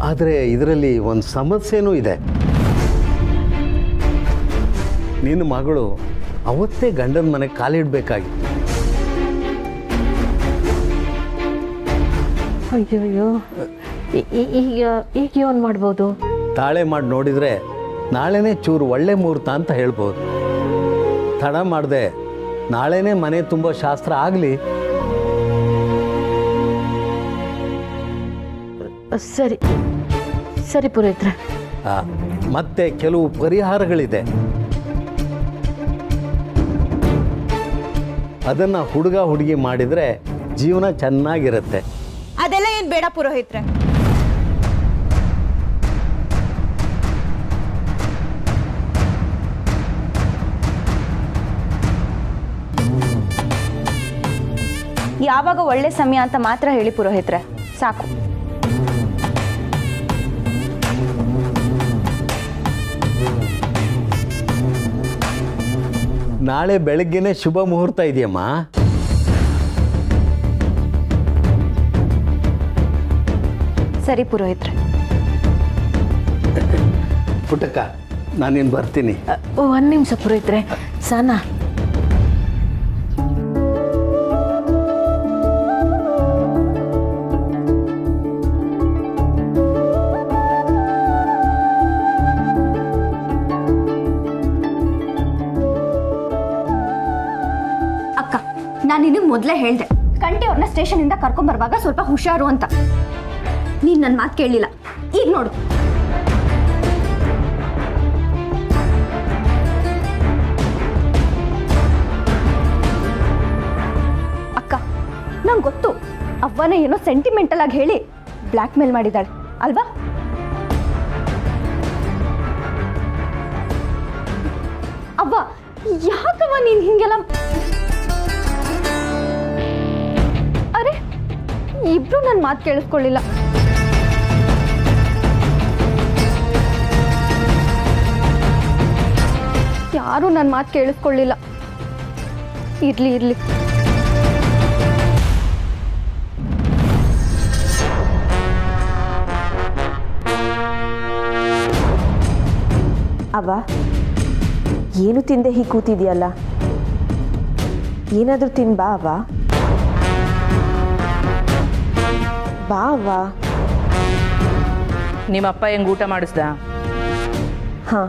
ಆದರೆ ಇದರಲ್ಲಿ ಒಂದು ಸಮಸ್ಯೆನೂ ಇದೆ. ನಿನ್ನ ಮಗಳು ಅವತ್ತೇ ಗಂಡನ ಮನೆಗೆ ಕಾಲಿಡಬೇಕಾಗಿತ್ತು. ಅಯ್ಯೋಯ್ಯೋ, ಈಗ ಏನು ಮಾಡ್ಬೋದು? ತಾಳೆ ಮಾಡಿ ನೋಡಿದರೆ ನಾಳೆನೇ ಚೂರು ಒಳ್ಳೆ ಮುಹೂರ್ತ ಅಂತ ಹೇಳ್ಬೋದು. ತಡ ಮಾಡಿದೆ ನಾಳೆನೇ ಮನೆ ತುಂಬ ಶಾಸ್ತ್ರ ಆಗಲಿ. ಸರಿ ಸರಿ ಪುರೋಹಿತ್ರೆ. ಮತ್ತೆ ಕೆಲವು ಪರಿಹಾರಗಳಿದೆ. ಅದನ್ನು ಹುಡುಗ ಹುಡುಗಿ ಮಾಡಿದರೆ ಜೀವನ ಚೆನ್ನಾಗಿರುತ್ತೆ. ಅದೆಲ್ಲ ಏನು ಬೇಡ ಪುರೋಹಿತ್ರೆ. ಯಾವಾಗ ಒಳ್ಳೆ ಸಮಯ ಅಂತ ಮಾತ್ರ ಹೇಳಿ ಪುರೋಹಿತ್ರೆ, ಸಾಕು. ನಾಳೆ ಬೆಳಗ್ಗೆನೇ ಶುಭ ಮುಹೂರ್ತ ಇದೆಯಮ್ಮ. ಸರಿ ಪುರೋಹಿತ್ರೆ. ಪುಟ್ಟಕ್ಕ, ನಾನೇನು ಬರ್ತೀನಿ. ಒಂದು ನಿಮಿಷ ಪುರೋಹಿತ್ರೆ. ಸಾನಾ, ನಾನು ನಿನಗೆ ಮೊದಲೇ ಹೇಳಿದೆ, ಕಂಟಿ ಅವ್ರನ್ನ ಸ್ಟೇಷನಿಂದ ಕರ್ಕೊಂಬರುವಾಗ ಸ್ವಲ್ಪ ಹುಷಾರು ಅಂತ. ನೀನು ನನ್ನ ಮಾತು ಕೇಳಲಿಲ್ಲ. ಈಗ ನೋಡು. ಅಕ್ಕ, ನಂಗೆ ಗೊತ್ತು ಅವ್ವನ ಏನೋ ಸೆಂಟಿಮೆಂಟಲ್ ಆಗಿ ಹೇಳಿ ಬ್ಲ್ಯಾಕ್ ಮೇಲ್ ಮಾಡಿದ್ದಾಳೆ ಅಲ್ವಾ? ಅವ್ವ, ಯಾಕವ್ವ ನೀನು ಹಿಂಗೆಲ್ಲ? ಅರೆ, ಇಬ್ರು ನನ್ನ ಮಾತು ಕೇಳಿಸ್ಕೊಳ್ಳಿಲ್ಲ. ಯಾರು ನನ್ನ ಮಾತು ಕೇಳಿಸ್ಕೊಳ್ಳಿಲ್ಲ. ಇರ್ಲಿ ಇರ್ಲಿ. ಅವ್ವ, ಏನು ತಿಂದೆ ಹೀಗೆ ಕೂತಿದ್ಯಲ್ಲ? ಏನಾದರೂ ತಿನ್ ಬಾ ಅವ್ವ. ಬಾ ಅವ್ವ. ನಿಮ್ಮಪ್ಪ ಹೆಂಗೆ ಊಟ ಮಾಡಿಸ್ದ? ಹಾಂ.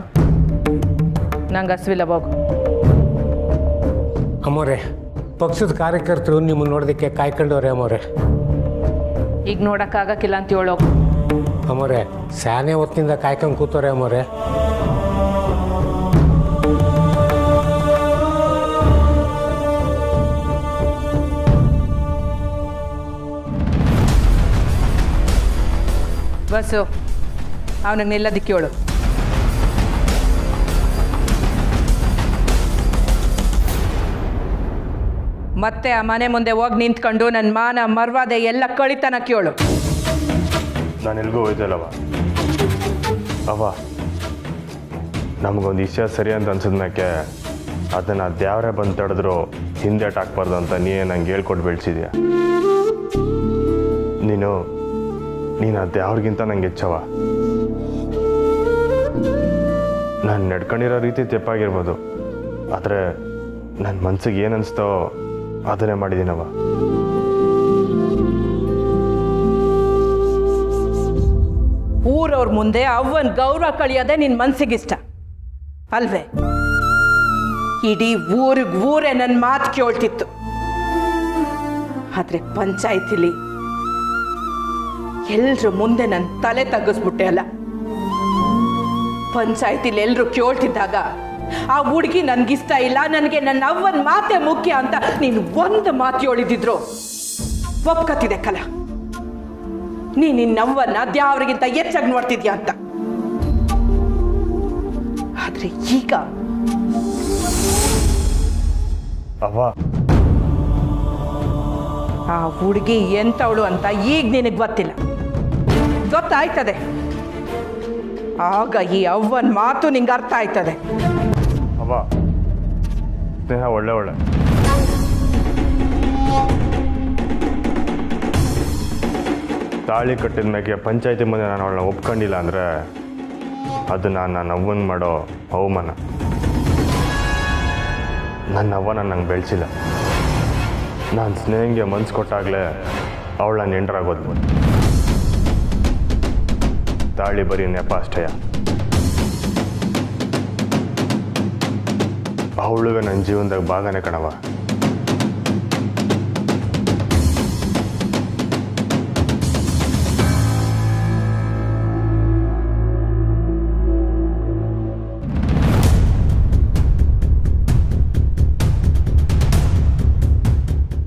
ನಂಗೆ ಹಸ್ವಿಲ್ಲ, ಹೋಗು. ಅಮ್ಮೋರೆ, ಪಕ್ಷದ ಕಾರ್ಯಕರ್ತರು ನಿಮ್ಮನ್ನು ನೋಡೋದಕ್ಕೆ ಕಾಯ್ಕೊಂಡವ್ರೆ ಅಮ್ಮೋರೆ. ಈಗ ನೋಡೋಕ್ಕಾಗಕ್ಕಿಲ್ಲ ಅಂತ ಹೇಳೋಗು. ಅಮ್ಮೋರೆ, ಸ್ಯಾನೆ ಹೊತ್ತಿನಿಂದ ಕಾಯ್ಕೊಂಡು ಕೂತವ್ರೆ ಅಮ್ಮೋರೆ. ಬಸ್ಸು, ಅವನಿಗೆ ನಿಲ್ಲೋದಕ್ಕೆ ಹೇಳು. ಮತ್ತೆ ಆ ಮನೆ ಮುಂದೆ ಹೋಗಿ ನಿಂತ್ಕೊಂಡು ನನ್ನ ಮಾನ ಮರ್ವಾದೆ ಎಲ್ಲ ಕಳಿತನ ಕೇಳು. ನಾನು ಎಲ್ಗೂ ಹೋಯ್ತಲ್ಲವ ಅವ, ನಮಗೊಂದು ವಿಷಯ ಸರಿ ಅಂತ ಅನ್ಸಿದ್ಮ್ಯಾಕೆ ಅದನ್ನು ಅದ್ಯಾವ್ರೆ ಬಂದು ತಡೆದ್ರು ಹಿಂದೇಟ್ ಹಾಕ್ಬಾರ್ದು ಅಂತ ನೀನೇ ನಂಗೆ ಹೇಳ್ಕೊಟ್ಟು ಬೆಳೆಸಿದ್ಯಾ. ನೀನು ಅದ್ಯಾವ್ರಿಗಿಂತ ನಂಗೆ ಹೆಚ್ಚವ. ನಾನು ನಡ್ಕೊಂಡಿರೋ ರೀತಿ ತೆಪ್ಪಾಗಿರ್ಬೋದು, ಆದರೆ ನನ್ನ ಮನ್ಸಿಗೆ ಏನು ಅನಿಸ್ತೋ ಅದನ್ನೇ ಮಾಡಿದ್ದೀನವ. ಊರವ್ರ ಮುಂದೆ ಅವ್ವನ ಗೌರವ ಕಳಿಯೋದೇ ನಿನ್ನ ಮನ್ಸಿಗಿಷ್ಟ ಅಲ್ವೇ? ಇಡೀ ಊರೇ ನನ್ನ ಮಾತು ಕೇಳ್ತಿತ್ತು. ಆದರೆ ಪಂಚಾಯತಿಲಿ ಎಲ್ರ ಮುಂದೆ ನನ್ನ ತಲೆ ತಗ್ಗಿಸ್ಬಿಟ್ಟೆ ಅಲ್ಲ. ಪಂಚಾಯತಿಲಿ ಎಲ್ಲರೂ ಕೇಳ್ತಿದ್ದಾಗ ಆ ಹುಡುಗಿ ನನ್ಗಿಷ್ಟ ಇಲ್ಲ, ನನಗೆ ನನ್ನ ಅವ್ವನ ಮಾತೆ ಮುಖ್ಯ ಅಂತ ನೀನು ಒಂದು ಮಾತು ಹೇಳಿದ್ರು ಒಪ್ಕತ್ತಿದೆ ಕಲ. ನಿನ್ನವ್ವನ್ನ ದ್ಯಾವ್ರಿಗಿಂತ ಹೆಚ್ಚಾಗಿ ನೋಡ್ತಿದ್ಯಾ ಅಂತ. ಆದ್ರೆ ಈಗ ಆ ಹುಡುಗಿ ಎಂತವಳು ಅಂತ ಈಗ ನಿನಗೆ ಗೊತ್ತಿಲ್ಲ, ಗೊತ್ತಾಯ್ತದೆ. ಆಗ ಈ ಅವ್ವನ ಮಾತು ನಿಂಗೆ ಅರ್ಥ ಆಯ್ತದೆ. ಅವ್ವ, ಸ್ನೇಹ ಒಳ್ಳೆ ತಾಳಿ ಕಟ್ಟಿದ ಮೇಲೆ ಪಂಚಾಯತಿ ಮುಂದೆ ನಾನು ಅವಳನ್ನ ಒಪ್ಕೊಂಡಿಲ್ಲ ಅಂದರೆ ಅದು ನನ್ನ ಅವ್ವನ ಮಾಡೋ ಅವಮಾನ. ನನ್ನ ಅವ್ವ ನಂಗೆ ಬೆಳೆಸಿಲ್ಲ. ನಾನು ಸ್ನೇಹಂಗೆ ಮನ್ಸು ಕೊಟ್ಟಾಗಲೇ ಅವಳ ನೆಂಟರಾಗೋದು. ತಾಳಿ ಬರೀ ನೆಪ ಅಷ್ಟೇ. ಅವಳುವೆ ನನ್ನ ಜೀವನದಾಗ ಭಾಗನೇ ಕಣವ.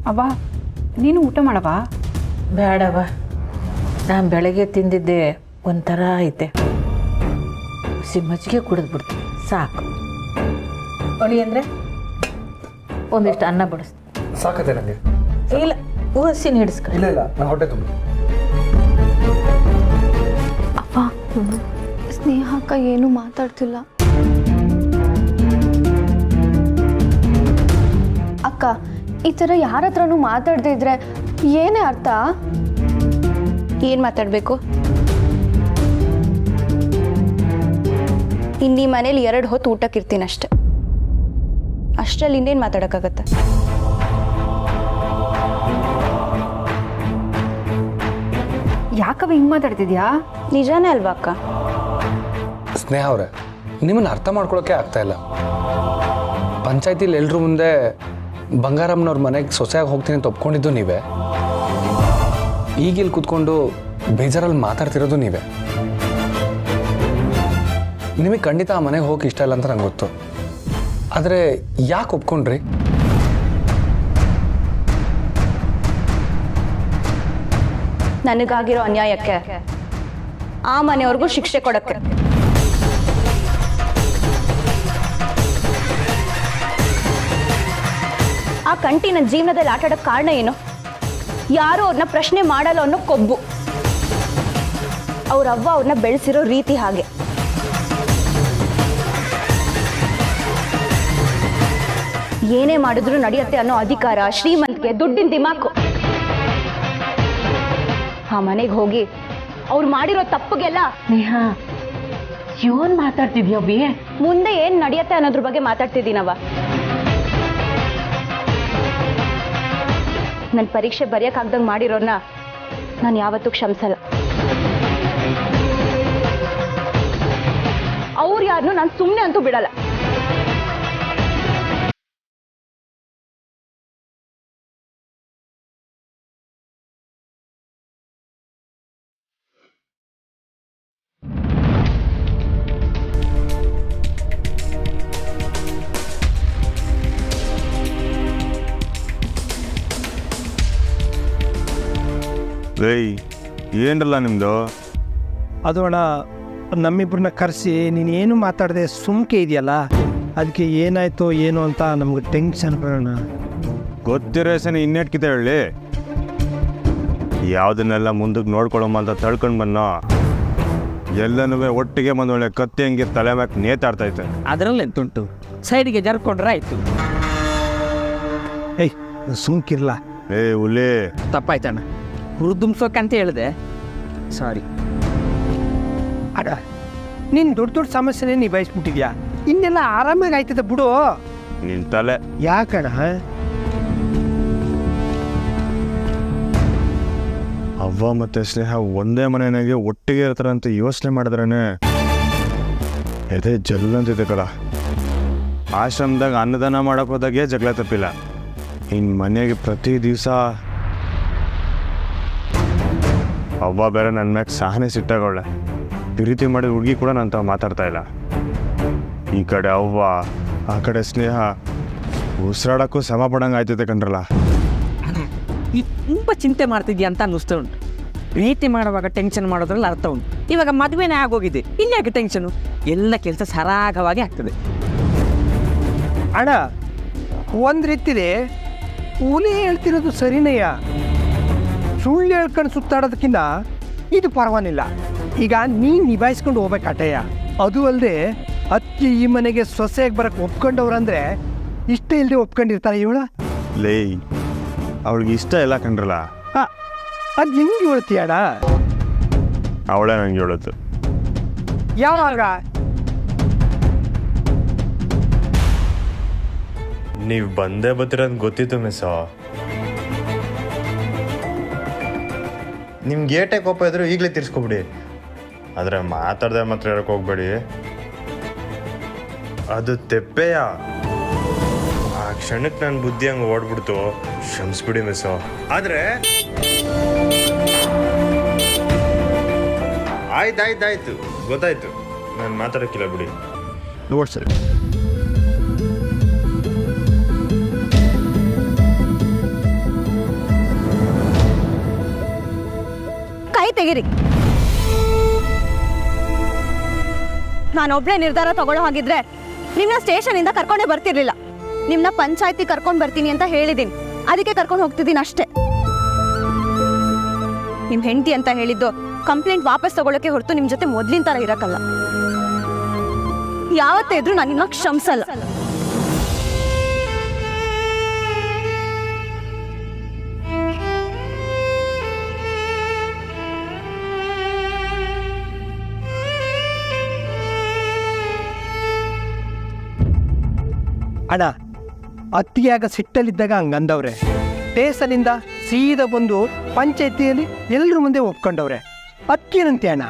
ಅವ್ವ ನೀನು ಊಟ ಮಾಡವಾ? ಬೇಡವ, ನಾನು ಬೆಳಗ್ಗೆ ತಿಂದಿದ್ದೆ ಒಂಥರ ಐತೆ. ಮಜ್ಜಿಗೆ ಕುಡಿದ್ಬಿಡ್ತು ಸಾಕು. ಅಳಿ ಅಂದರೆ ಒಂದಿಷ್ಟು ಅನ್ನ ಬಡಿಸ್ತೀನಿ. ಸಾಕತ್ತೆ ನನಗೆ. ಇಲ್ಲ, ಹಸಿನ ಹಿಡಿಸ್ಕ. ಇಲ್ಲ ಇಲ್ಲ, ನಾನು ಹೊಟ್ಟೆ ತುಂಬ. ಅಪ್ಪ, ಸ್ನೇಹ ಅಕ್ಕ ಏನು ಮಾತಾಡ್ತಿಲ್ಲ. ಅಕ್ಕ, ಈ ಥರ ಯಾರ ಹತ್ರನೂ ಮಾತಾಡದೇ ಇದ್ರೆ ಏನೇ ಅರ್ಥ? ಏನು ಮಾತಾಡಬೇಕು? ಇನ್ನೀ ಮನೇಲಿ 2 ಹೊತ್ತು ಊಟಕ್ಕಿರ್ತೀನಿ ಅಷ್ಟೆ. ಅಷ್ಟರಲ್ಲಿ ಇನ್ನೇನು ಮಾತಾಡೋಕ್ಕಾಗತ್ತೆ? ಯಾಕವ ಹಿಂಗೆ ಮಾತಾಡ್ತಿದ್ಯಾ? ನಿಜಾನೇ ಅಲ್ವಾ ಅಕ್ಕ? ಸ್ನೇಹ ಅವರೇ, ನಿಮ್ಮನ್ನು ಅರ್ಥ ಮಾಡ್ಕೊಳ್ಳೋಕೆ ಆಗ್ತಾ ಇಲ್ಲ. ಪಂಚಾಯತಿಲಿ ಎಲ್ಲರೂ ಮುಂದೆ ಬಂಗಾರಮ್ಮನವ್ರ ಮನೆಗೆ ಸೊಸೆಯಾಗಿ ಹೋಗ್ತೀನಿ ಅಂತ ಒಪ್ಕೊಂಡಿದ್ದು ನೀವೇ. ಈಗಿಲ್ಲಿ ಕೂತ್ಕೊಂಡು ಬೇಜಾರಲ್ಲಿ ಮಾತಾಡ್ತಿರೋದು ನೀವೇ. ನಿಮಗೆ ಖಂಡಿತ ಆ ಮನೆಗೆ ಹೋಗಿ ಇಷ್ಟ ಇಲ್ಲ ಅಂತ ನಂಗೆ ಗೊತ್ತು. ಆದರೆ ಯಾಕೆ ಒಪ್ಕೊಂಡ್ರಿ? ನನಗಾಗಿರೋ ಅನ್ಯಾಯಕ್ಕೆ ಆ ಮನೆಯವ್ರಿಗೂ ಶಿಕ್ಷೆ ಕೊಡಕ್ಕೆ. ಆ ಕಂಟಿ ನನ್ನ ಜೀವನದಲ್ಲಿ ಆಟಾಡೋಕ್ಕೆ ಕಾರಣ ಏನು? ಯಾರು ಅವ್ರನ್ನ ಪ್ರಶ್ನೆ ಮಾಡಲ್ಲ ಅನ್ನೋ ಕೊಬ್ಬು. ಅವ್ರ ಅವ್ವ ಅವ್ರನ್ನ ಬೆಳೆಸಿರೋ ರೀತಿ ಹಾಗೆ. ಏನೇ ಮಾಡಿದ್ರು ನಡೆಯುತ್ತೆ ಅನ್ನೋ ಅಧಿಕಾರ, ಶ್ರೀಮಂತಿಕೆ, ದುಡ್ಡಿನ ದಿಮಾಕು. ಆ ಮನೆಗೆ ಹೋಗಿ ಅವ್ರು ಮಾಡಿರೋ ತಪ್ಪಿಗೆಲ್ಲ ಸ್ನೇಹ, ಏನ್ ಮಾತಾಡ್ತಿದ್ಯವ್ವಿ? ಮುಂದೆ ಏನ್ ನಡೆಯುತ್ತೆ ಅನ್ನೋದ್ರ ಬಗ್ಗೆ ಮಾತಾಡ್ತಿದ್ದೀನವ. ನನ್ನ ಪರೀಕ್ಷೆ ಬರೆಯಕ್ಕಾಗ್ದಂಗೆ ಮಾಡಿರೋರ್ನ ನಾನು ಯಾವತ್ತೂ ಕ್ಷಮಿಸಲ್ಲ. ಅವ್ರು ಯಾರನ್ನೂ ನಾನು ಸುಮ್ಮನೆ ಅಂತೂ ಬಿಡಲ್ಲ. ಏಯ್, ಏನಲ್ಲ ನಿಮ್ಮದು? ಅದು ಅಣ್ಣ, ನಮ್ಮಿಬ್ಬರನ್ನ ಕರೆಸಿ ನೀನೇನು ಮಾತಾಡದೆ ಸುಮ್ಕೆ ಇದೆಯಲ್ಲ, ಅದಕ್ಕೆ ಏನಾಯ್ತೋ ಏನೋ ಅಂತ ನಮ್ಗೆ ಟೆನ್ಷನ್ ಬರೋಣ. ಗೊತ್ತಿರೋ ಸನ ಇನ್ನೆಟ್ಕಿತ ಹೇಳಿ. ಯಾವುದನ್ನೆಲ್ಲ ಮುಂದಕ್ಕೆ ನೋಡ್ಕೊಳ್ಳೋಮ್ಮ ಅಂತ ತಳ್ಕೊಂಡು ಬನ್ನೋ, ಎಲ್ಲನೂ ಒಟ್ಟಿಗೆ ಬಂದು ಒಳ್ಳೆ ಕತ್ತಿ ಹಂಗೆ ತಲೆ ಮ್ಯಾಕ್ ನೇತಾಡ್ತೈತೆ. ಅದರಲ್ಲೆಂತುಂಟು, ಸೈಡಿಗೆ ಜರ್ಕೊಂಡ್ರೆ ಆಯ್ತು. ಏಯ್ ಸುಮ್ಕಿರ್ಲ. ಹುಲಿ, ತಪ್ಪಾಯ್ತಣ್ಣ, ಹುರಿದುಂಬ್ಸೋಕಂತ ಹೇಳಿದೆ, ಸಾರಿ. ಅಡ, ನೀನು ದೊಡ್ಡ ದೊಡ್ಡ ಸಮಸ್ಯೆನೇ ನಿಭಾಯಿಸ್ಬಿಟ್ಟಿದ್ಯಾ, ಇನ್ನೆಲ್ಲ ಆರಾಮಾಗಿ ಆಯ್ತದ ಬಿಡು. ನಿನ್ನ ತಲೆ ಯಾಕಣ? ಅವ್ವ ಮತ್ತೆ ಸ್ನೇಹ ಒಂದೇ ಮನೆಯಾಗೆ ಒಟ್ಟಿಗೆ ಇರ್ತಾರಂತ ಯೋಚನೆ ಮಾಡಿದ್ರೇನೆ ಎದೆ ಜಲ್ಲಂತಿದೆ ಕಲ. ಆಶ್ರಮದಾಗ ಅನ್ನದಾನ ಮಾಡಕ್ ಹೋದಾಗೆ ಜಗಳ ತಪ್ಪಿಲ್ಲ. ಇನ್ನು ಮನೆಗೆ ಪ್ರತಿ ದಿವಸ ಅವ್ವ ಬೇರೆ ನನ್ನ ಮ್ಯಾಗ ಸಹನೆ ಸಿಟ್ಟಾಗವಳೆ. ಪ್ರೀತಿ ಮಾಡಿದ ಹುಡುಗಿ ಕೂಡ ನಾನು ತಾವು ಮಾತಾಡ್ತಾ ಇಲ್ಲ. ಈ ಕಡೆ ಅವ್ವ, ಆ ಕಡೆ ಸ್ನೇಹ, ಉಸಿರಾಡಕ್ಕೂ ಸಮ ಪಡಂಗೆ ಆಯ್ತೈತೆ ಕಣ್ರಲ್ಲ. ತುಂಬ ಚಿಂತೆ ಮಾಡ್ತಿದ್ಯಾ ಅಂತ ಅನ್ನಿಸ್ತಾ ಉಂಟು. ಪ್ರೀತಿ ಮಾಡುವಾಗ ಟೆನ್ಷನ್ ಮಾಡೋದ್ರಲ್ಲಿ ಅರ್ಥ ಉಂಟು. ಇವಾಗ ಮದುವೆನೇ ಆಗೋಗಿದೆ, ಇನ್ಯಾಕೆ ಟೆನ್ಷನು? ಎಲ್ಲ ಕೆಲಸ ಸರಾಗವಾಗಿ ಆಗ್ತದೆ. ಅಣ್ಣ, ಒಂದು ರೀತಿಲಿ ಹುಲಿ ಹೇಳ್ತಿರೋದು ಸರಿನೆಯ. ಸುಳ್ಳು ಹೇಳ್ಕೊಂಡು ಸುತ್ತಾಡೋದಕ್ಕಿಂತ ಇದು ಪರವಾಗಿಲ್ಲ. ಈಗ ನೀನು ನಿಭಾಯಿಸ್ಕೊಂಡು ಹೋಗ್ಬೇಕಾಟಯ್ಯ. ಅದು ಅಲ್ಲದೆ ಅತ್ತಿ ಈ ಮನೆಗೆ ಸೊಸೆಯಾಗಿ ಬರಕ್ಕೆ ಒಪ್ಕೊಂಡವ್ರಂದ್ರೆ ಇಷ್ಟ ಇಲ್ಲದೆ ಒಪ್ಕೊಂಡಿರ್ತಾರೆ ಇವಳ. ಲೇ, ಅವಳಿಗೆ ಇಷ್ಟ ಇಲ್ಲ ಕಣ್ರಲ್ಲ. ಅದು ಹೆಂಗೆ ಹೇಳ್ತೀಯಣ? ಅವಳೇ ನಂಗೆ ಹೇಳುತ್ತೆ. ಯಾವಾಗ? ನೀವು ಬಂದೇ ಬರ್ತಿರೋದು ಗೊತ್ತಿತ್ತು ಮಿಸ್ಸೋ. ನಿಮ್ಗೆ ಏಟೆ ಕೋಪ ಇದ್ರು ಈಗಲೇ ತೀರ್ಸ್ಕೊಬಿಡಿ, ಆದರೆ ಮಾತಾಡ್ದೆ ಮಾತ್ರ ಹೇಳಕ್ಕೆ ಹೋಗ್ಬೇಡಿ. ಅದು ತೆಪ್ಪೆಯ ಆ ಕ್ಷಣಕ್ಕೆ ನನ್ನ ಬುದ್ಧಿ ಹಂಗೆ ಓಡ್ಬಿಡ್ತು. ಕ್ಷಮಿಸ್ಬಿಡಿ ಮಿಸ್ಸೋ. ಆದರೆ ಆಯ್ತು ಗೊತ್ತಾಯ್ತು, ನಾನು ಮಾತಾಡೋಕ್ಕಿಲ್ಲ ಬಿಡಿ. ನೋಡ್ಸರಿ. ಕೈ ತೆಗಿರಿ. ನಾನೊಬ್ಳೆ ನಿರ್ಧಾರ ತಗೊಳ್ಳೋ ಹಾಗಿದ್ರೆ ನಿಮ್ಮನ್ನ ಸ್ಟೇಷನಿಂದ ಕರ್ಕೊಂಡೇ ಬರ್ತಿರ್ಲಿಲ್ಲ. ನಿಮ್ಮನ್ನ ಪಂಚಾಯತಿ ಕರ್ಕೊಂಡು ಬರ್ತೀನಿ ಅಂತ ಹೇಳಿದ್ದೀನಿ, ಅದಕ್ಕೆ ಕರ್ಕೊಂಡು ಹೋಗ್ತಿದ್ದೀನಿ ಅಷ್ಟೇ. ನಿಮ್ಮ ಹೆಂಡತಿ ಅಂತ ಹೇಳಿದ್ದು ಕಂಪ್ಲೇಂಟ್ ವಾಪಸ್ ತಗೊಳ್ಳೋಕೆ ಹೊರತು ನಿಮ್ಮ ಜೊತೆ ಮೊದಲಿನ ಥರ ಇರಕ್ಕಲ್ಲ. ಯಾವತ್ತೇ ಇದ್ರೂ ನಾನು ನಿನ್ನ ಕ್ಷಮಿಸಲ್ಲ. ಅಣ್ಣ, ಅತ್ತಿಯಾಗ ಸಿಟ್ಟಲ್ಲಿದ್ದಾಗ ಹಂಗಂದವ್ರೆ. ಸ್ಟೇಷನಿಂದ ಸೀದಾ ಬಂದು ಪಂಚಾಯತಿಯಲ್ಲಿ ಎಲ್ಲರ ಮುಂದೆ ಒಪ್ಕೊಂಡವ್ರೆ. ಅಕ್ಕೇನಂತೆ ಅಣ್ಣ?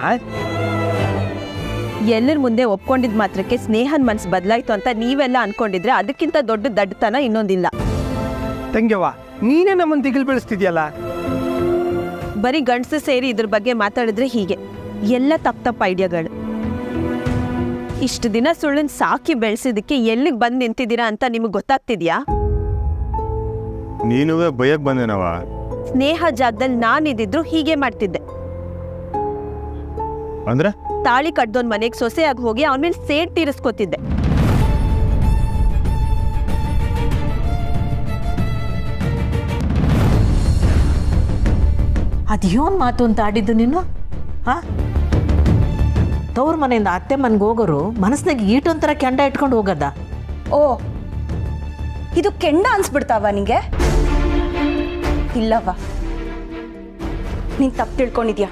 ಎಲ್ಲರ ಮುಂದೆ ಒಪ್ಕೊಂಡಿದ್ ಮಾತ್ರಕ್ಕೆ ಸ್ನೇಹನ್ ಮನ್ಸು ಬದಲಾಯ್ತು ಅಂತ ನೀವೆಲ್ಲ ಅನ್ಕೊಂಡಿದ್ರೆ ಅದಕ್ಕಿಂತ ದೊಡ್ಡ ದಡ್ಡತನ ಇನ್ನೊಂದಿಲ್ಲ. ತಂಗ್ಯವ್ವ, ನೀನೇ ನಮ್ಮನ್ನು ದಿಗಿಲ್ ಬೆಳೆಸ್ತಿದ್ಯಲ್ಲ. ಬರೀ ಗಂಡಸು ಸೇರಿ ಇದ್ರ ಬಗ್ಗೆ ಮಾತಾಡಿದ್ರೆ ಹೀಗೆ ಎಲ್ಲ ತಪ್ಪ ಐಡಿಯಾಗಳು. ಇಷ್ಟು ದಿನ ಸುಳ್ಳನ್ ಸಾಕಿ ಬೆಳೆಸಿದಕ್ಕೆ ಎಲ್ಲಿಗೆ ಬಂದು ನಿಂತಿದ್ದೀರಾ ಅಂತ ನಿಮಗೆ ಗೊತ್ತಾಗ್ತಿದ್ಯಾ? ನೀನುವೇ ಭಯಕ್ಕೆ ಬಂದೇನವ. ಸ್ನೇಹ ಜಾಗದಲ್ಲಿ ನಾನಿದ್ದಿದ್ರು ಹೀಗೆ ಮಾಡ್ತಿದ್ದೆ. ಅಂದ್ರೆ ತಾಳಿ ಕಟ್ದೋನ್ ಮನೆಗೆ ಸೊಸೆಯಾಗಿ ಹೋಗಿ ಅವನ ಮೇಲೆ ಸೇಡ್ ತೀರಿಸ್ಕೊತಿದ್ದೆ. ಅದ್ಯೋನ್ ಮಾತು ಅಂತ ಆಡಿದ್ದು ನೀನು? ಹಾ, ತವ್ರ ಮನೆಯಿಂದ ಅತ್ತೆ ಮನೆಗೆ ಹೋಗೋರು ಮನಸ್ಸಿನಾಗ ಈಟೊಂಥರ ಕೆಂಡ ಇಟ್ಕೊಂಡು ಹೋಗದ? ಓ, ಇದು ಕೆಂಡ ಅನ್ಸ್ಬಿಡ್ತಾವ ನಿಂಗೆ? ಇಲ್ಲವ, ನೀನ್ ತಪ್ಪು ತಿಳ್ಕೊಂಡಿದ್ಯಾ.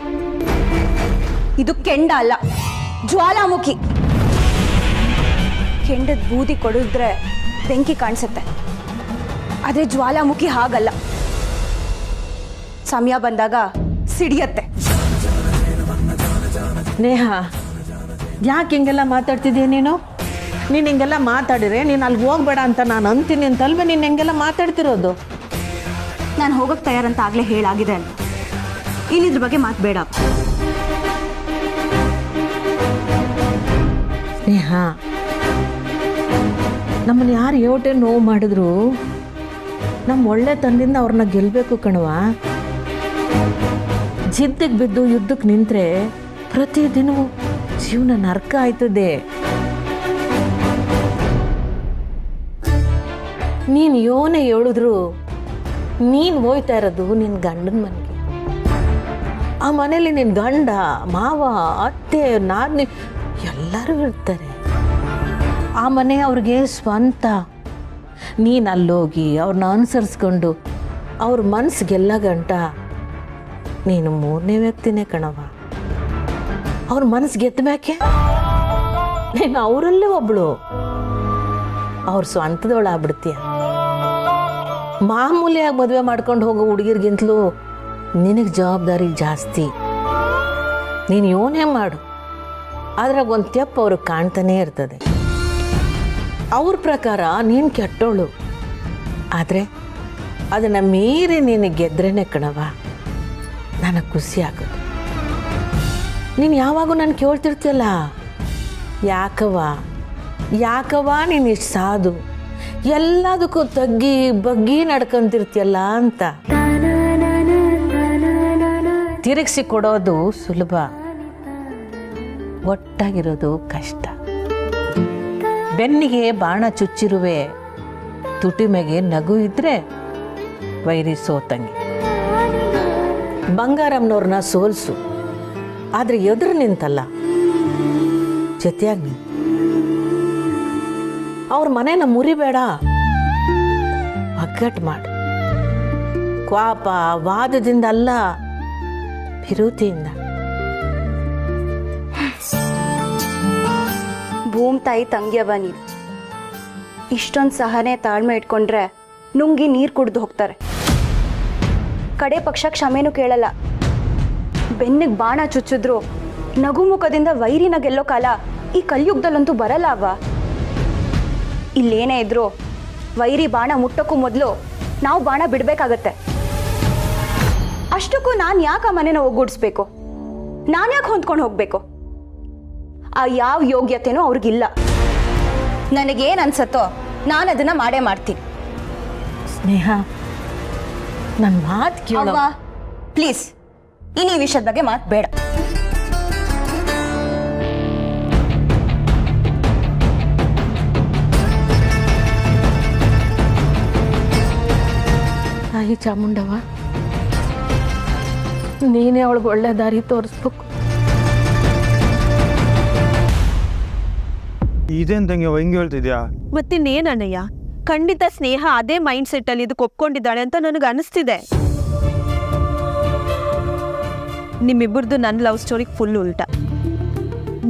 ಇದು ಕೆಂಡ ಅಲ್ಲ, ಜ್ವಾಲಾಮುಖಿ. ಕೆಂಡದ ಬೂದಿ ಕೊಡಿದ್ರೆ ಬೆಂಕಿ ಕಾಣಿಸುತ್ತೆ, ಆದ್ರೆ ಜ್ವಾಲಾಮುಖಿ ಹಾಗಲ್ಲ. ಸಮಯ ಬಂದಾಗ ಸಿಡಿಯತ್ತೆ. ನೇಹ, ಯಾಕೆ ಹಿಂಗೆಲ್ಲ ಮಾತಾಡ್ತಿದ್ದೀಯ ನೀನು? ನೀನು ಹಿಂಗೆಲ್ಲ ಮಾತಾಡಿದ್ರೆ ನೀನು ಅಲ್ಲಿಗೆ ಹೋಗ್ಬೇಡ ಅಂತ ನಾನು ಅಂತೀನಿ ಅಂತಲ್ವೇ ನೀನು ಹಿಂಗೆಲ್ಲ ಮಾತಾಡ್ತಿರೋದು? ನಾನು ಹೋಗೋಕ್ಕೆ ತಯಾರಂತ ಆಗಲೇ ಹೇಳಾಗಿದೆ ಅಂತ. ಇನ್ನಿದ್ರ ಬಗ್ಗೆ ಮಾತು ಬೇಡ. ಸ್ನೇಹ, ನಮ್ಮನ್ನು ಯಾರು ಯೋಟೆ ನೋವು ಮಾಡಿದ್ರು ನಮ್ಮ ಒಳ್ಳೆ ತಂದಿಂದ ಅವ್ರನ್ನ ಗೆಲ್ಲಬೇಕು ಕಣವ. ಜಿದ್ದಿಗೆ ಬಿದ್ದು ಯುದ್ಧಕ್ಕೆ ನಿಂತರೆ ಪ್ರತಿದಿನವೂ ಜೀವನ ನರ್ಕ ಆಯ್ತದೆ. ನೀನು ಯೋನೆ ಹೇಳಿದ್ರು ನೀನು ಹೋಯ್ತಾ ಇರೋದು ನಿನ್ನ ಗಂಡನ ಮನೆಗೆ. ಆ ಮನೇಲಿ ನಿನ್ನ ಗಂಡ, ಮಾವ, ಅತ್ತೆ, ನಾದಿನಿ ಎಲ್ಲರೂ ಇರ್ತಾರೆ. ಆ ಮನೆ ಅವ್ರಿಗೆ ಸ್ವಂತ. ನೀನು ಅಲ್ಲೋಗಿ ಅವ್ರನ್ನ ಅನುಸರಿಸ್ಕೊಂಡು ಅವ್ರ ಮನಸ್ಸು ಗೆಲ್ಲ ಗಂಟ ನೀನು ಮೂರನೇ ವ್ಯಕ್ತಿನೇ ಕಣವ. ಅವ್ರ ಮನಸ್ಸು ಗೆದ್ದಬೇಕೆ ನೀನು ಅವರಲ್ಲೇ ಒಬ್ಳು. ಅವ್ರ ಸ್ವಂತದವಳಾಗ್ಬಿಡ್ತೀಯ. ಮಾಮೂಲಿಯಾಗಿ ಮದುವೆ ಮಾಡ್ಕೊಂಡು ಹೋಗೋ ಹುಡುಗಿರ್ಗಿಂತಲೂ ನಿನಗೆ ಜವಾಬ್ದಾರಿ ಜಾಸ್ತಿ. ನೀನು ಯೋನೇ ಮಾಡು, ಆದ್ರೆ ಒಂದು ತೆಪ್ಪು ಅವ್ರಿಗೆ ಕಾಣ್ತಾನೇ ಇರ್ತದೆ. ಅವ್ರ ಪ್ರಕಾರ ನೀನು ಕೆಟ್ಟೋಳು, ಆದರೆ ಅದನ್ನು ಮೀರಿ ನೀನು ಗೆದ್ರೇನೆ ಕಣವ ನನಗೆ ಖುಷಿ ಆಗೋದು. ನೀನು ಯಾವಾಗೂ ನಾನು ಕೇಳ್ತಿರ್ತೀಯಲ್ಲ, ಯಾಕವ್ವ ನೀನು ಇಷ್ಟು ಸಾಧು, ಎಲ್ಲದಕ್ಕೂ ತಗ್ಗಿ ಬಗ್ಗಿ ನಡ್ಕೊಂತಿರ್ತೀಯಲ್ಲ ಅಂತ. ತಿರುಗಿಸಿ ಕೊಡೋದು ಸುಲಭ, ಒಟ್ಟಾಗಿರೋದು ಕಷ್ಟ. ಬೆನ್ನಿಗೆ ಬಾಣ ಚುಚ್ಚಿರುವೆ, ತುಟಿ ಮೆಗೆ ನಗು ಇದ್ರೆ ವೈರಿ ಸೋತಂಗೆ. ಬಂಗಾರಮ್ಮನವ್ರನ್ನ ಸೋಲ್ಸು, ಆದರೆ ಎದುರು ನಿಂತಲ್ಲ, ಜೊತೆಯಾಗಿ ನಿಂತು. ಅವ್ರ ಮನೇನ ಮುರಿಬೇಡ, ಒಗ್ಗಟ್ಟು ಮಾಡು. ಕ್ವಾಪ ವಾದದಿಂದ ಅಲ್ಲ, ಭಿರುತಿಯಿಂದ. ಭೂಮ್ ತಾಯಿ ತಂಗ್ಯವ ನೀನು. ಇಷ್ಟೊಂದು ಸಹನೆ ತಾಳ್ಮೆ ಇಟ್ಕೊಂಡ್ರೆ ನುಂಗಿ ನೀರು ಕುಡ್ದು ಹೋಗ್ತಾರೆ. ಕಡೆ ಪಕ್ಷ ಕ್ಷಮೆನೂ ಕೇಳಲ್ಲ. ಬೆನ್ನಿಗೆ ಬಾಣ ಚುಚ್ಚಿದ್ರು ನಗುಮುಖದಿಂದ ವೈರಿನ ಗೆಲ್ಲೋ ಕಾಲ ಈ ಕಲಿಯುಗದಲ್ಲಂತೂ ಬರಲ್ಲ ಅವ. ಇಲ್ಲೇನೇ ಇದ್ರು ವೈರಿ ಬಾಣ ಮುಟ್ಟೋಕ್ಕೂ ಮೊದಲು ನಾವು ಬಾಣ ಬಿಡಬೇಕಾಗತ್ತೆ. ಅಷ್ಟಕ್ಕೂ ನಾನು ಯಾಕೆ ಆ ಮನೆನ ಒಗ್ಗೂಡಿಸ್ಬೇಕು? ನಾನು ಯಾಕೆ ಹೊಂದ್ಕೊಂಡು ಹೋಗ್ಬೇಕು? ಆ ಯಾವ ಯೋಗ್ಯತೆನೂ ಅವ್ರಿಗಿಲ್ಲ. ನನಗೇನು ಅನ್ಸತ್ತೋ ನಾನು ಅದನ್ನ ಮಾಡೇ ಮಾಡ್ತೀನಿ. ಸ್ನೇಹ, ನನ್ನ ಮಾತು ಕೇಳೋ. ಪ್ಲೀಸ್, ಇನ್ನು ಈ ವಿಷಯದ ಬಗ್ಗೆ ಮಾತು ಬೇಡ. ತಾಯಿ ಚಾಮುಂಡವ, ನೀನೇ ಅವಳಿಗೆ ಒಳ್ಳೆ ದಾರಿ ತೋರಿಸ್ಬೇಕು. ಇದೇನ್ ತಂಗಿ ಹೆಂಗೆ ಹೇಳ್ತಿದ್ಯಾ? ಮತ್ತಿನ್ನೇನಣ್ಣಯ್ಯ, ಖಂಡಿತ ಸ್ನೇಹ ಅದೇ ಮೈಂಡ್ ಸೆಟ್ ಅಲ್ಲಿ ಇದಕ್ಕೆ ಒಪ್ಕೊಂಡಿದ್ದಾಳೆ ಅಂತ ನನಗೆ ಅನಿಸ್ತಿದೆ. ನಿಮ್ಮಿಬ್ಬರದು ನನ್ನ ಲವ್ ಸ್ಟೋರಿಗೆ ಫುಲ್ ಉಲ್ಟಾ.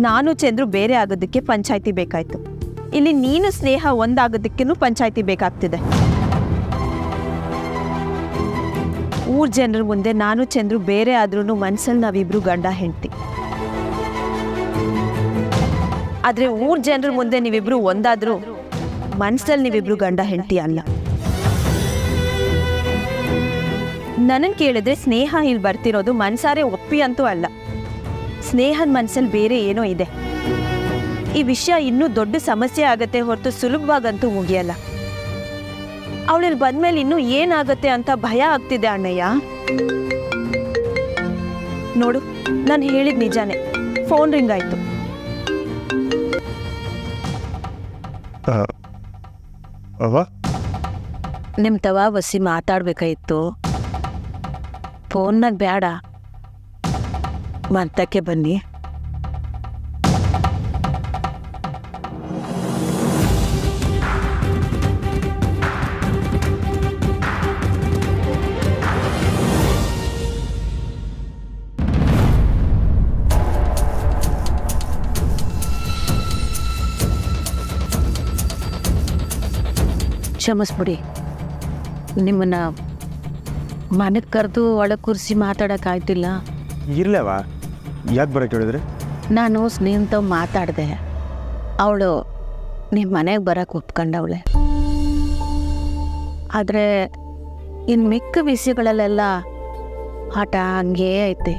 ನಾನು ಚಂದ್ರು ಬೇರೆ ಆಗೋದಕ್ಕೆ ಪಂಚಾಯ್ತಿ ಬೇಕಾಯ್ತು. ಇಲ್ಲಿ ನೀನು ಸ್ನೇಹ ಒಂದಾಗೋದಕ್ಕೂ ಪಂಚಾಯ್ತಿ ಬೇಕಾಗ್ತಿದೆ. ಊರ್ ಜನರ ಮುಂದೆ ನಾನು ಚಂದ್ರು ಬೇರೆ ಆದ್ರೂ ಮನ್ಸಲ್ಲಿ ನಾವಿಬ್ರು ಗಂಡ ಹೆಂಡ್ತಿ. ಆದ್ರೆ ಊರ್ ಜನರ ಮುಂದೆ ನೀವಿಬ್ರು ಒಂದಾದ್ರೂ ಮನ್ಸಲ್ಲಿ ನೀವಿಬ್ರು ಗಂಡ ಹೆಂಡ್ತಿ ಅಲ್ಲ. ನನನ್ ಕೇಳಿದ್ರೆ ಸ್ನೇಹ ಇಲ್ಲಿ ಬರ್ತಿರೋದು ಮನ್ಸಾರೆ ಒಪ್ಪಿ ಅಂತೂ ಅಲ್ಲ. ಸ್ನೇಹದ ಮನ್ಸಲ್ಲಿ ಬೇರೆ ಏನೋ ಇದೆ. ಈ ವಿಷಯ ಇನ್ನೂ ದೊಡ್ಡ ಸಮಸ್ಯೆ ಆಗತ್ತೆ ಹೊರತು ಸುಲಭವಾಗಂತೂ ಮುಗಿಯಲ್ಲ. ಅವಳಲ್ಲಿ ಬಂದ್ಮೇಲೆ ಇನ್ನೂ ಏನಾಗತ್ತೆ ಅಂತ ಭಯ ಆಗ್ತಿದೆ ಅಣ್ಣಯ್ಯ. ನೋಡು, ನಾನು ಹೇಳಿದ ನಿಜಾನೇ. ಫೋನ್ ರಿಂಗ್ ಆಯ್ತು. ನಿಮ್ಮ ತವ ಬಸ್ಸಿ ಮಾತಾಡ್ಬೇಕಾಯಿತು. ಫೋನ್ನಾಗ ಬೇಡ, ಮಂತಕ್ಕೆ ಬನ್ನಿ. ಕ್ಷಮಿಸ್ಬಿಡಿ, ನಿಮ್ಮನ್ನ ಮನೆಗೆ ಕರೆದು ಒಳಗೆ ಕೂರಿಸಿ ಮಾತಾಡೋಕ್ಕಾಯ್ತಿಲ್ಲ. ಇರ್ಲೇವಾ? ಯಾಕೆ ಬರೋಕ್ಕೆ ಹೇಳಿದ್ರಿ? ನಾನು ಸ್ನೇಹಿತ ಮಾತಾಡಿದೆ. ಅವಳು ನಿಮ್ಮ ಮನೆಗೆ ಬರೋಕ್ಕೆ ಒಪ್ಕೊಂಡವಳೆ. ಆದರೆ ಇನ್ನು ಮಿಕ್ಕ ವಿಷಯಗಳಲ್ಲೆಲ್ಲ ಆಟ ಹಂಗೇ ಐತೆ.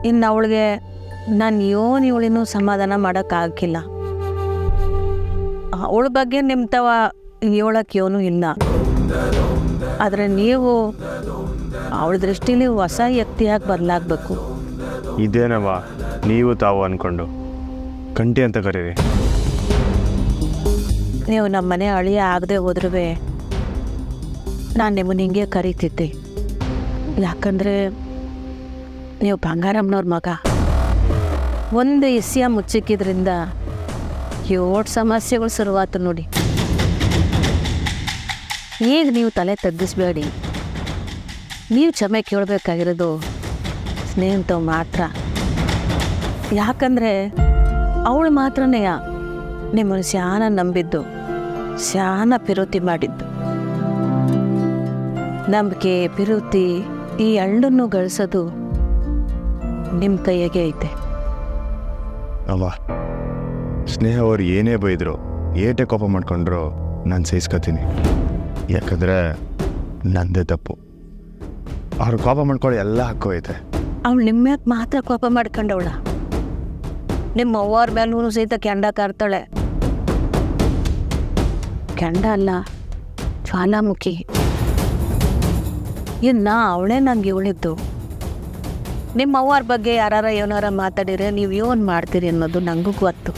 ಇನ್ನು ಅವಳಿಗೆ ನಾನು ಇವಳಿನೂ ಸಮಾಧಾನ ಮಾಡೋಕ್ಕಾಗಿಲ್ಲ. ಅವಳ ಬಗ್ಗೆ ನಿಮ್ಮ ತವ ಹೇಳೋಕ್ಕೆ ಏನೂ ಇಲ್ಲ. ಆದರೆ ನೀವು ಅವಳ ದೃಷ್ಟಿಲಿ ಹೊಸ ವ್ಯಕ್ತಿಯಾಗಿ ಬದಲಾಗಬೇಕು. ಇದೇನವ ನೀವು ತಾವು ಅಂದ್ಕೊಂಡು ಕಂಟಿ ಅಂತ ಕರೀರಿ. ನೀವು ನಮ್ಮ ಮನೆ ಅಳಿಯ ಆಗದೆ ಹೋದ್ರೂ ನಾನು ನಿಮ್ಮನ್ನು ಹಿಂಗೆ ಕರೀತಿದ್ದೆ. ಯಾಕಂದರೆ ನೀವು ಬಂಗಾರಮ್ಮನವ್ರ ಮಗ. ಒಂದು ಇಸ್ಯ ಮುಚ್ಚಿಕ್ಕಿದ್ರಿಂದ 7 ಸಮಸ್ಯೆಗಳು ಶುರುವಾತು ನೋಡಿ. ಈಗ ನೀವು ತಲೆ ತಗ್ಗಿಸ್ಬೇಡಿ. ನೀವು ಕ್ಷಮೆ ಕೇಳಬೇಕಾಗಿರೋದು ಸ್ನೇಹಿತವ್ ಮಾತ್ರ. ಯಾಕಂದರೆ ಅವಳು ಮಾತ್ರನೇ ನಿಮ್ಮನ್ನು ಶಾನ ನಂಬಿದ್ದು, ಶಾನ ಪಿರುತಿ ಮಾಡಿದ್ದು. ನಂಬಿಕೆ ಪಿರುತಿ ಈ ಎರಡನ್ನೂ ಗಳಿಸೋದು ನಿಮ್ಮ ಕೈಯಾಗೆ ಐತೆ. ಅವ ಸ್ನೇಹ ಅವ್ರು ಏನೇ ಬೈದ್ರು, ಏಟೆ ಕೋಪ ಮಾಡ್ಕೊಂಡ್ರು ನಾನು ಸಹಿಸ್ಕೊತೀನಿ. ಯಾಕಂದರೆ ನಂದೇ ತಪ್ಪು. ಅವ್ರು ಕೋಪ ಮಾಡ್ಕೊಳ್ಳಿ ಎಲ್ಲ ಹಕ್ಕು ಐತೆ. ಅವಳು ನಿಮ್ಮ ಮಾತ್ರ ಕೋಪ ಮಾಡ್ಕೊಂಡವಳ. ನಿಮ್ಮ ಅವ್ವಾರ ಮೇಲೂ ಸಹಿತ ಕೆಂಡ ಕಾರ್ತಾಳೆ. ಕೆಂಡ ಅಲ್ಲ, ಜ್ವಾಲಾಮುಖಿ. ಇನ್ನು ಅವಳೇ ನಂಗೆ ಇವಳಿದ್ದು. ನಿಮ್ಮ ಅವ್ವಾರ ಬಗ್ಗೆ ಯಾರು ಏನಾರ ಮಾತಾಡಿದ್ರೆ ನೀವು ಏನು ಮಾಡ್ತೀರಿ ಅನ್ನೋದು ನನಗೂ ಗೊತ್ತು.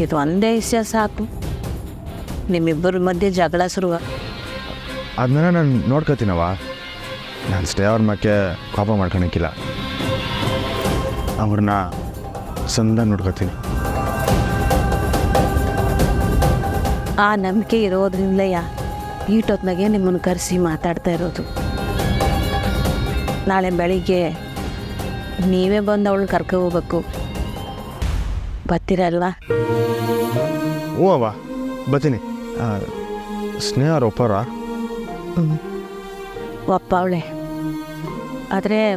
ಇದು ಒಂದೇ ವಿಷಯ ಸಾಕು, ನಿಮ್ಮಿಬ್ಬರ ಮಧ್ಯೆ ಜಗಳ ಶುರುವ. ಅದನ್ನ ನಾನು ನೋಡ್ಕೋತೀನವ. ನಾನು ಸ್ಟೇ ಅವ್ರ ಮಕ್ಕೆ ಕೋಪ ಮಾಡ್ಕೊಳಕ್ಕಿಲ್ಲ. ಅವ್ರನ್ನ ಸಂದ ನೋಡ್ಕೋತೀನಿ. ಆ ನಂಬಿಕೆ ಇರೋದ್ರಿಂದಲೇ ಈಟೊತ್ನಾಗೆ ನಿಮ್ಮನ್ನು ಕರೆಸಿ ಮಾತಾಡ್ತಾ ಇರೋದು. ನಾಳೆ ಬೆಳಿಗ್ಗೆ ನೀವೇ ಬಂದು ಅವಳು ಕರ್ಕೊ ಹೋಗ್ಬೇಕು. ಬರ್ತೀರಲ್ವಾ? ಹ್ಞೂ ಅವ್ವ ಬರ್ತೀನಿ. ಸ್ನೇಹ ಒಪ್ಪರ? ಒಪ್ಪ ಅವಳೆ. ಆದರೆ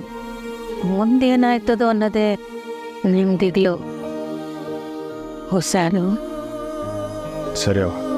ಮುಂದೇನಾಯ್ತದೋ ಅನ್ನೋದೇ ನಿಮ್ದಿದೆಯೋ ಹುಷಾರು. ಸರಿ ಅವ್ವ.